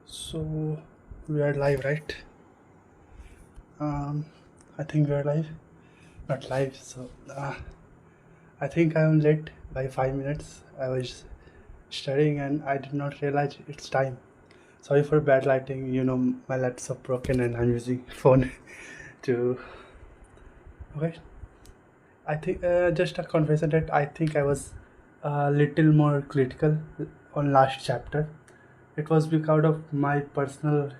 So we are live, right? Um, I think we are live, not live. I think I am late by 5 minutes. I was studying and I did not realize it's time. Sorry for bad lighting. My laptop broken and I'm using phone to. Okay, I think just a confession that I think I was a little more critical on last chapter. It was because of my personal,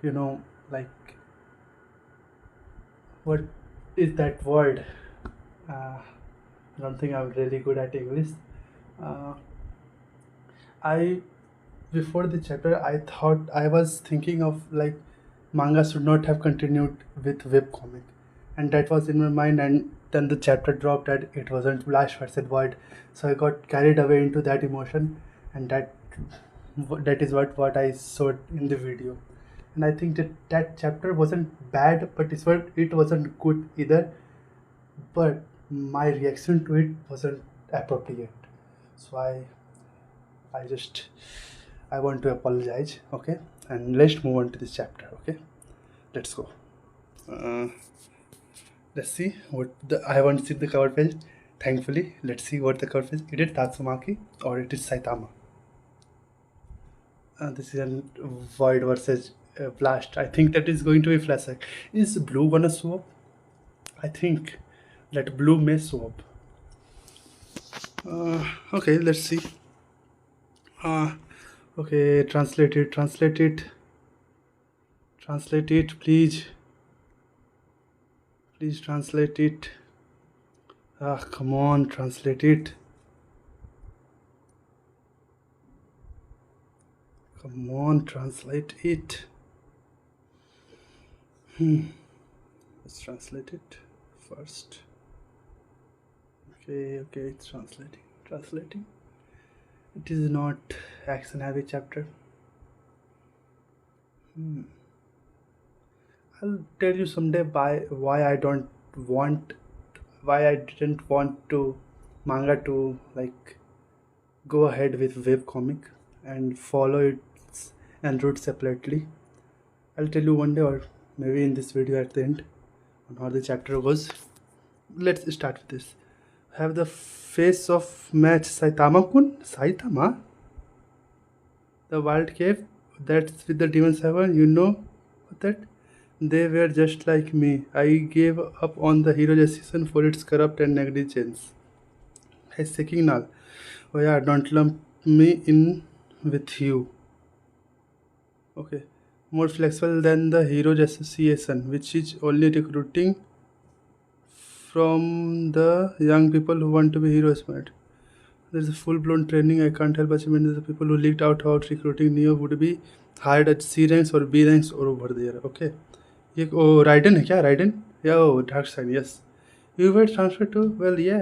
like what is that word? I don't think I'm really good at English. Uh, I Before the chapter, I was thinking of like manga should not have continued with webcomic, and that was in my mind. And then the chapter dropped, and it wasn't Flash versus Void, so I got carried away into that emotion, and that is what I saw in the video. And I think that chapter wasn't bad, but it wasn't good either. But my reaction to it wasn't appropriate. So I just I want to apologize. Okay, and let's move on to this chapter. Okay, let's go. Uh, let's see what the I haven't seen the cover page. Thankfully, let's see what the cover page. It is Tatsumaki or it is Saitama. This is a Void versus Blast. I think that is going to be flashback. Is Blue gonna show up? I think that Blue may show up. Okay, let's see. Uh, okay, translate it, please. Please translate it. Ah, come on, translate it. Come on, translate it. Let's translate it first. Okay, it's translating. Translating. It is not action heavy chapter. I'll tell you someday want why I didn't want to manga to like go ahead with webcomic and follow its and route separately. I'll tell you one day or maybe in this video at the end on how the chapter goes. Let's start with this. Have the face of match Saitama Kun? Saitama? The wild cave? That's with the Demon Seven, you know that? They were just like me. I gave up on the hero decision for its corrupt and negligence. Hey, Sekinal. Oh yeah, don't lump me in with you. Okay. More flexible than the Heroes Association, which is only recruiting from the young people who want to be heroes, mate. There's a full-blown training. I can't help but imagine the people who leaked out how recruiting Neo would be hired at C ranks or B ranks or over there. Okay. ये Raiden है क्या Raiden या dark side yes you were transfer to well या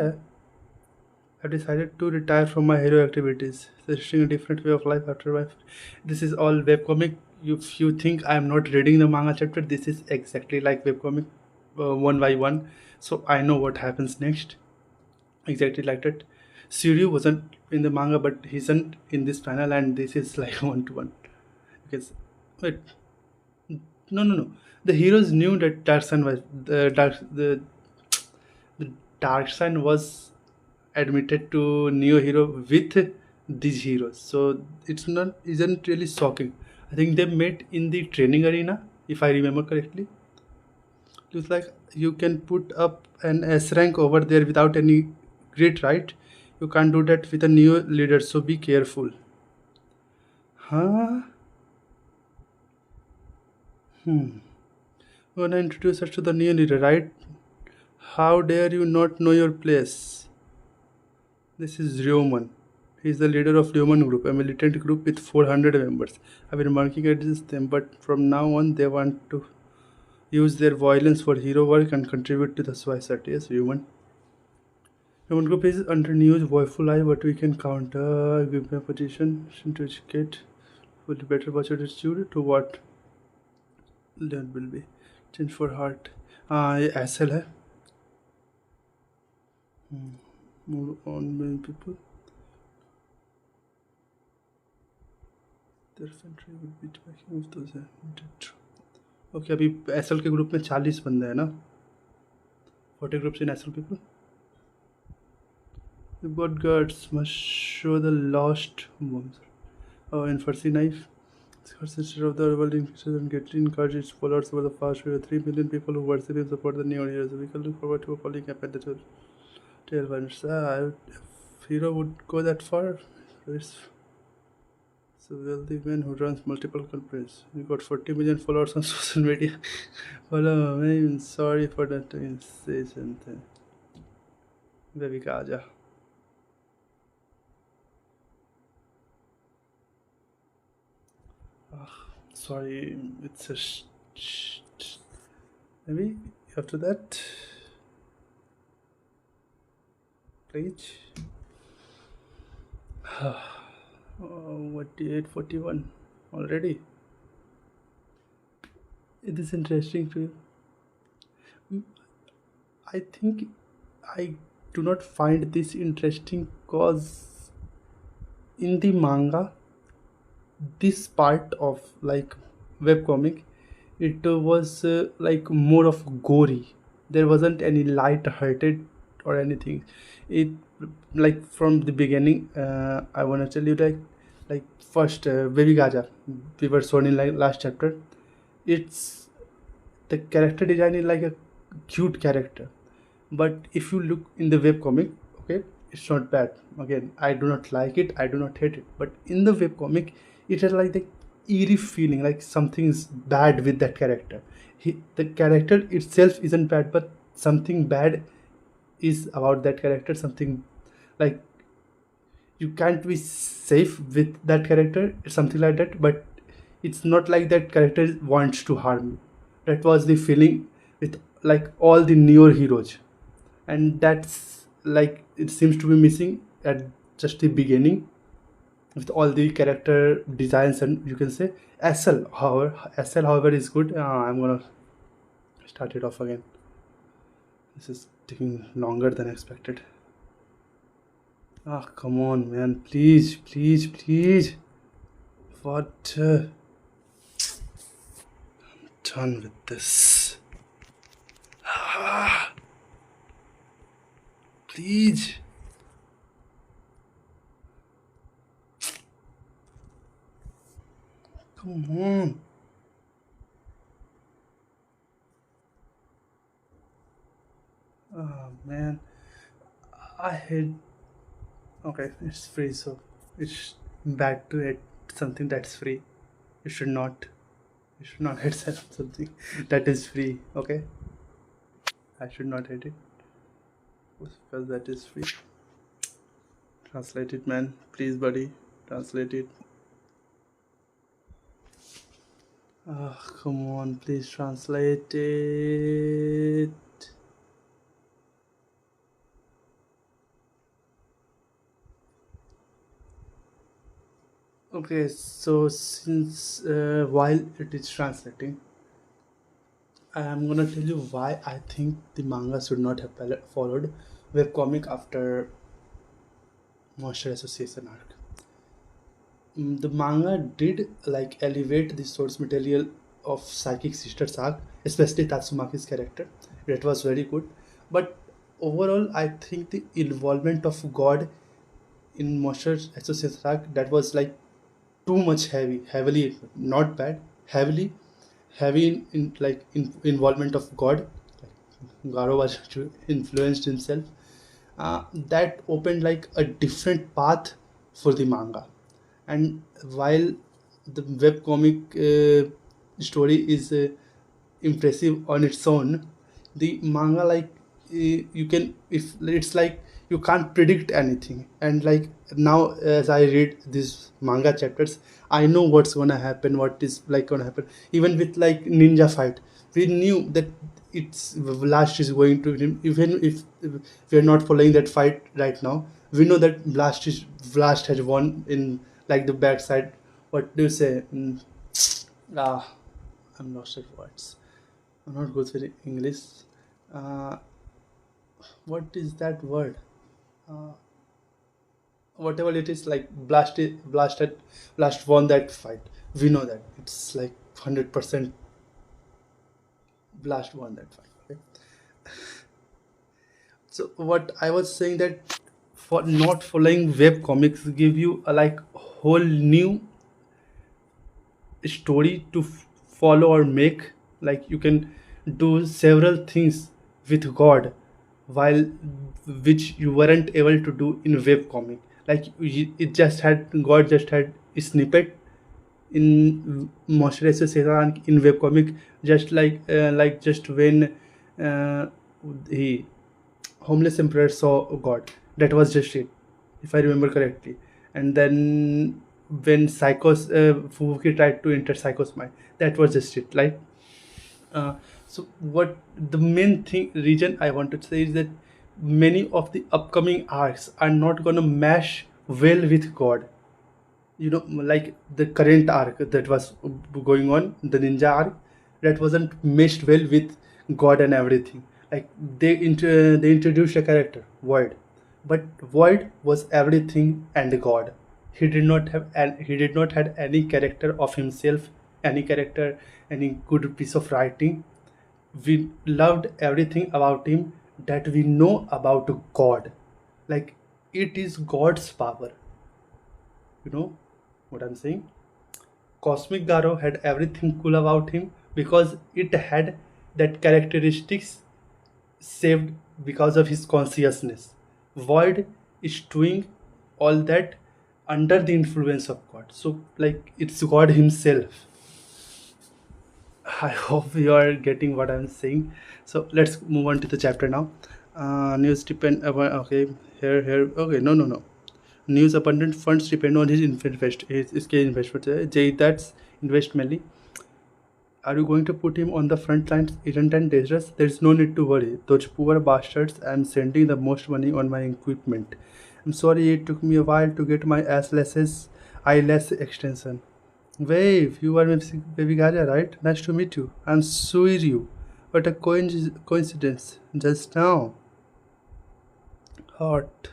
I've decided to retire from my hero activities, suggesting a different way of life after my. This is all webcomic. If you think I'm not reading the manga chapter, this is exactly like webcomic, one by one. So I know what happens next. Exactly like that. Suryu wasn't in the manga, but he's not in this panel, and this is like one to one. Because wait, no. The heroes knew that the dark sign was admitted to Neo Hero with these heroes. So it's not isn't really shocking. I think they met in the training arena, if I remember correctly. Looks like you can put up an S rank over there without any grit, right? You can't do that with a new leader, so be careful. Huh? Gonna introduce us to the new leader, right? How dare you not know your place? This is Ryoman. He is the leader of Ryoman Group, a militant group with 400 members. I've been working against them, but from now on they want to use their violence for hero work and contribute to the society. Yes, Ryoman. Ryoman Group is under news, woeful eye, but we can counter. Give me a position to educate. Will be better budget attitude to what that will be. Change for heart. ये SL है. Move on many people. their infantry would be tracking with those dead. Okay, अभी SL के group में 40 बंदे हैं ना, 40 groups in SL people. You've got guards, must show the lost bombs. Oh, Infercy knife. Consisted of the revolting features and get encouraged its followers over the past year. 3 million people who worship him support the new years. We can look forward to a following campaign that will tell once. If hero would go that far, it's a wealthy man who runs multiple companies. You got 40 million followers on social media. Follow me. Sorry for that to say something. Baby Kaja. Sorry, it's a maybe after that page. What 841 already? It is interesting to you. I think I do not find this interesting cause in the manga this part of like webcomic it was like more of gory. There wasn't any light hearted or anything. It like from the beginning I want to tell you like first baby gaja we were shown in like last chapter. It's the character design is like a cute character, but if you look in the webcomic, okay, it's not bad. Again, I do not like it, I do not hate it, but in the webcomic it has like the eerie feeling like something is bad with that character. The character itself isn't bad, but something bad is about that character. Something like you can't be safe with that character. It's something like that, but it's not like that character wants to harm you. That was the feeling with like all the newer heroes, and that's like it seems to be missing at just the beginning with all the character designs. And you can say SL however is good. I'm gonna start it off again. This is taking longer than expected. Ah, come on, man, please, please, please. What done with this. Please. Come on. Oh man, I hate. Okay, it's free, so it's bad to hate something that's free. You should not. You should not hate something that is free. Okay, I should not hate it because that is free. Translate it, man. Please, buddy. Translate it. Oh, come on, please translate it. Okay, so since while it is translating, I'm gonna tell you why I think the manga should not have followed webcomic after Monster Association arc. The manga did like elevate the source material of Psychic Sisters arc, especially Tatsumaki's character. That was very good, but overall, I think the involvement of God in Monster Association arc that was like too much heavily not bad, heavily heavy in involvement of God. Garo was influenced himself. That opened like a different path for the manga. And while the webcomic story is impressive on its own, the manga like you can if it's like you can't predict anything. And like now as I read these manga chapters, I know what's gonna happen, what is like gonna happen. Even with like ninja fight, we knew that it's Blast is going to win. Even if we are not following that fight right now, we know that Blast has won in like the backside. What do you say? Ah, I'm lost at words. I'm not good with English. Uh, what is that word? Uh, whatever it is, like Blast won that fight. We know that it's like 100% Blast won that fight. Okay? So what I was saying, that for not following web comics give you a like whole new story to follow or make. Like you can do several things with God, while which you weren't able to do in web comic. Like it just had, God just had a snippet in moisturizer Satan in webcomic, just like just when uh, he homeless emperor saw God. That was just it, if I remember correctly. And then when Psychos Fubuki tried to enter Psycho's mind, that was just it. Like uh, so what the main thing reason I want to say is that many of the upcoming arcs are not gonna mesh well with God. Like the current arc that was going on, the ninja arc, that wasn't meshed well with God and everything. Like they introduced a character Void, but Void was everything and God. He did not had any character of himself, any character, any good piece of writing. We loved everything about him that we know about God. Like it is God's power, you know what I'm saying. Cosmic Garo had everything cool about him because it had that characteristics saved because of his consciousness. Void is doing all that under the influence of God. So like it's God himself. I hope you are getting what I'm saying. So let's move on to the chapter now. News depend okay, here okay, no. News abundant funds depend on his his investment. That's invest mainly. Are you going to put him on the front lines, isn't and dangerous? There's no need to worry. Those poor bastards, I'm sending the most money on my equipment. I'm sorry it took me a while to get my eyelash extension. Wave, you are missing Baby Gaja, right? Nice to meet you. I'm Suiryu. What a coincidence. Just now. Hot.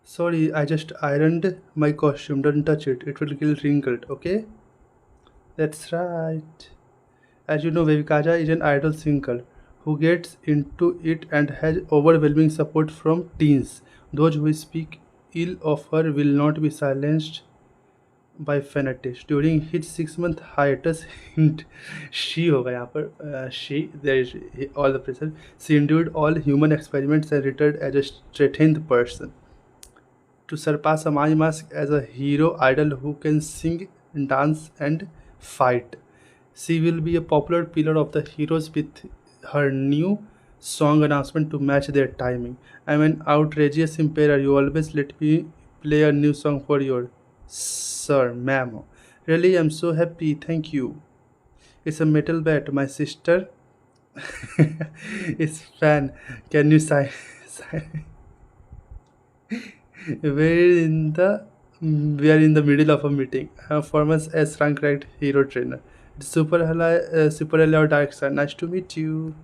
Sorry, I just ironed my costume. Don't touch it. It will get wrinkled, okay? That's right. As you know, Vivekaja is an idol singer who gets into it and has overwhelming support from teens. Those who speak ill of her will not be silenced by fanatics. During his 6 month hiatus, she होगा यहाँ पर she there is all the present. She endured all human experiments and returned as a strengthened person to surpass a Maya Mask as a hero idol who can sing, dance, and fight. She will be a popular pillar of the heroes with her new song announcement to match their timing. I'm an outrageous emperor. You always let me play a new song for your sir, ma'am. Really, I'm so happy. Thank you. It's a metal bat. My sister is fan. Can you sign? We're in the we are in the middle of a meeting. Former's S rank ranked hero trainer. Super hello Dark Star. Nice to meet you.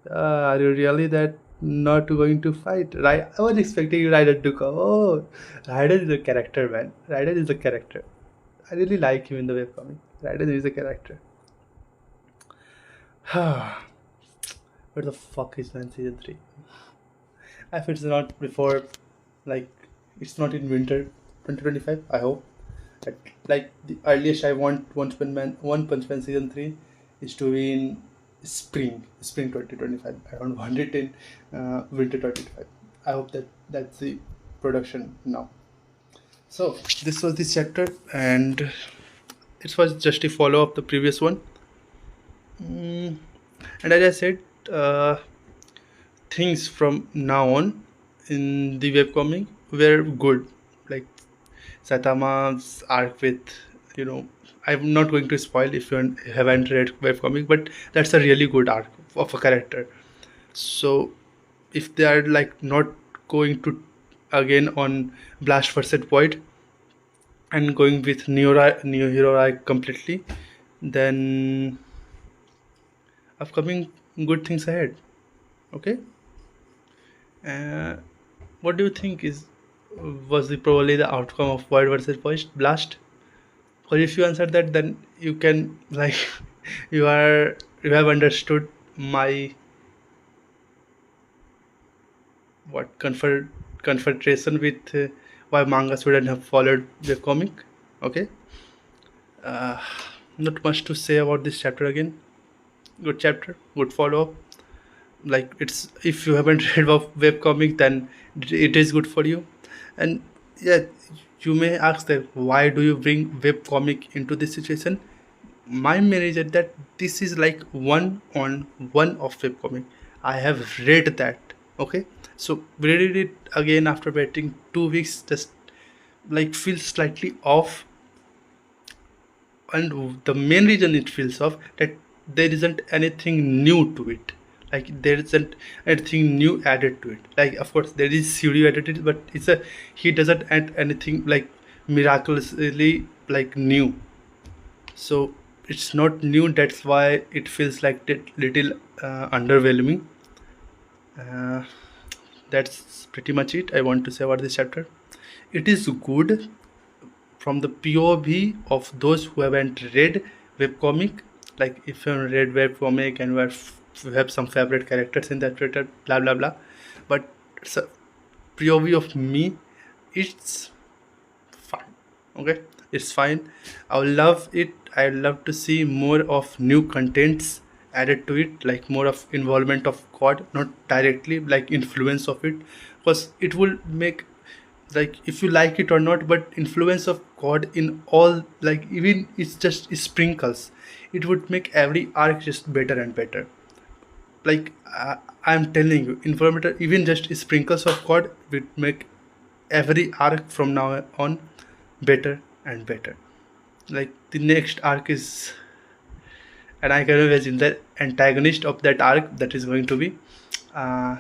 Are you really that not going to fight? Right? I was expecting Ryder to come. Oh, Ryder is a character, man. Ryder is a character. I really like him in the webcomic. Ryder is a character. Where the fuck is man season 3? If it's not before, like, it's not in winter 2025, I hope. Like, the earliest I want One Punch Man season 3 is to be in spring 2025. I don't want it in winter 2025. I hope that's the production now. So, this was this chapter, and it was just a follow up the previous one. And as I said, things from now on in the webcomic were good. Like Saitama's arc with, I'm not going to spoil if you haven't read webcomic, but that's a really good arc of a character. So if they are like not going to again on Blast versus Void and going with new hero arc completely, then upcoming good things ahead. Okay. uh, what do you think is was the probably the outcome of void versus blast? Because if you answer that, then you can like you are you have understood my what confrontation with why manga shouldn't have followed the comic. Okay, uh, not much to say about this chapter again. Good chapter, good follow up. Like it's if you haven't read of web comic, then it is good for you. And yeah, you may ask that why do you bring web comic into this situation? My manager that this is like one on one of webcomic. I have read that. Okay, so we read it again after waiting 2 weeks, just like feels slightly off. And the main reason it feels off that there isn't anything new to it. Like there isn't anything new added to it. Like of course there is studio added, but it's a he doesn't add anything like miraculously like new. So it's not new, that's why it feels like that little underwhelming. uh, that's pretty much it I want to say about this chapter. It is good from the POV of those who haven't read webcomic. Like if you haven't read webcomic and you have some favorite characters in that Twitter, blah blah blah. But it's a POV of me. It's fine. Okay, it's fine. I will love it. I love to see more of new contents added to it, like more of involvement of God, not directly like influence of it, because it will make like if you like it or not, but influence of God in all like even it's just sprinkles. It would make every arc just better and better. Like I'm telling you, informator even just sprinkles of God would make every arc from now on better and better. Like the next arc is, and I can imagine the antagonist of that arc that is going to be. Uh,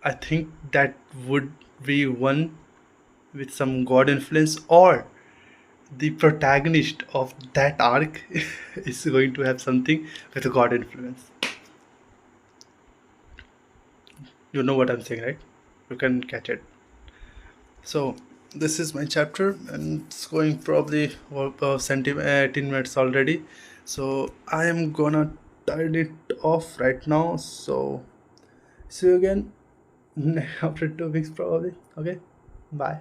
I think that would be one with some god influence, or the protagonist of that arc is going to have something with a god influence. You know what I'm saying, right? You can catch it. So this is my chapter, and it's going probably about 18 minutes already. So I am gonna turn it off right now. So see you again after 2 weeks probably. Okay, bye.